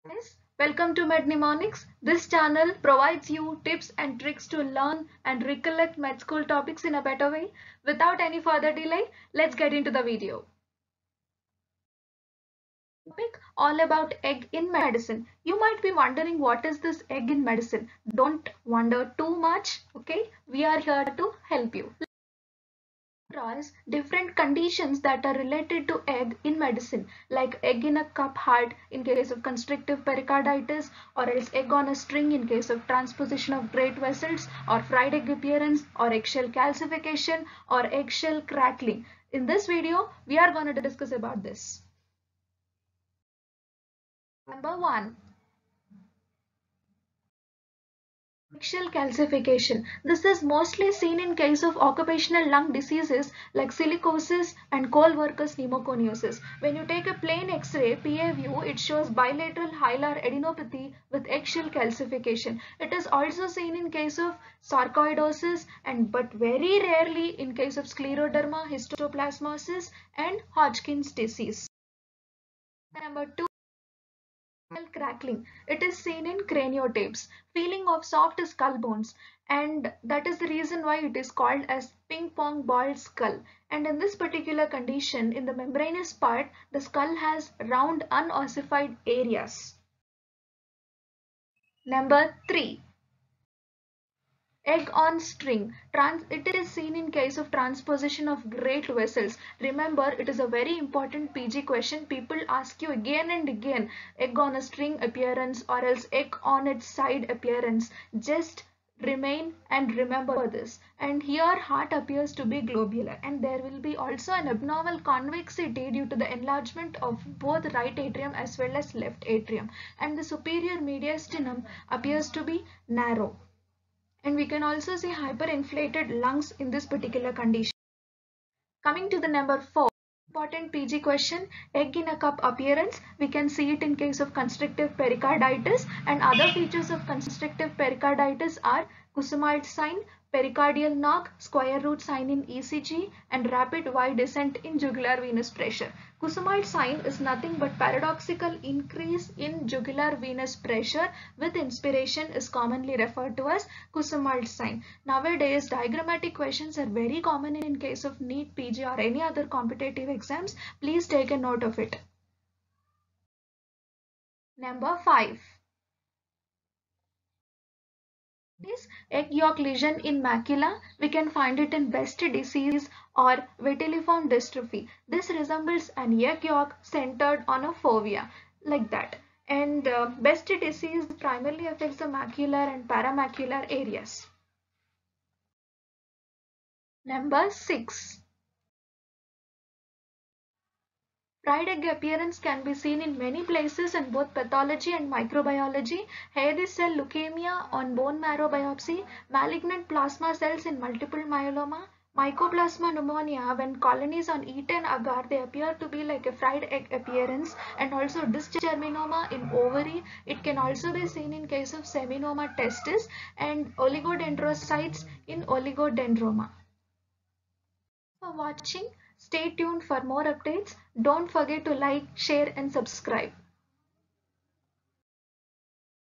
Guys, welcome to Med Mnemonics. This channel provides you tips and tricks to learn and recollect med school topics in a better way. Without any further delay, let's get into the video. Topic all about egg in medicine. You might be wondering what is this egg in medicine. Don't wonder too much, okay? We are here to help you. Draws different conditions that are related to egg in medicine, like egg in a cup heart in case of constrictive pericarditis, or else egg on a string in case of transposition of great vessels, or fried egg appearance, or eggshell calcification, or eggshell crackling. In this video, we are going to discuss about this. Number 1. Eggshell calcification. This is mostly seen in case of occupational lung diseases like silicosis and coal workers pneumoconiosis. When you take a plain X-ray PA view, it shows bilateral hilar adenopathy with eggshell calcification. It is also seen in case of sarcoidosis but very rarely in case of scleroderma, histoplasmosis and Hodgkin's disease. Number 2. Crackling. It is seen in craniotapes, feeling of soft skull bones, and that is the reason why it is called as ping pong ball skull. And in this particular condition, in the membranous part, the skull has round unossified areas. Number 3. Egg on string. It is seen in case of transposition of great vessels. Remember, it is a very important PG question. People ask you again and again, egg on a string appearance or else egg on its side appearance. Just remain and remember this. And here heart appears to be globular, and there will be also an abnormal convexity due to the enlargement of both right atrium as well as left atrium, and the superior mediastinum appears to be narrow. And we can also see hyperinflated lungs in this particular condition. Coming to the number 4, important PG question, egg in a cup appearance. We can see it in case of constrictive pericarditis, and other features of constrictive pericarditis are Cusumite sign, pericardial knock, square root sign in ECG, and rapid Y descent in jugular venous pressure. Cusumite sign is nothing but paradoxical increase in jugular venous pressure with inspiration is commonly referred to as Cusumite sign. Nowadays, diagrammatic questions are very common in case of NEET, PG or any other competitive exams. Please take a note of it. Number 5. Is egg yolk lesion in macula. We can find it in Best disease or vitelliform dystrophy. This resembles an egg yolk centered on a fovea, like that. And Best disease primarily affects the macular and paramacular areas. Number 6. Fried egg appearance can be seen in many places in both pathology and microbiology. Hairy cell leukemia on bone marrow biopsy, malignant plasma cells in multiple myeloma, Mycoplasma pneumonia, when colonies on eaten agar, they appear to be like a fried egg appearance, and also dysgerminoma in ovary. It can also be seen in case of seminoma testis and oligodendrocytes in oligodendroma. For watching. Stay tuned for more updates. Don't forget to like, share and subscribe.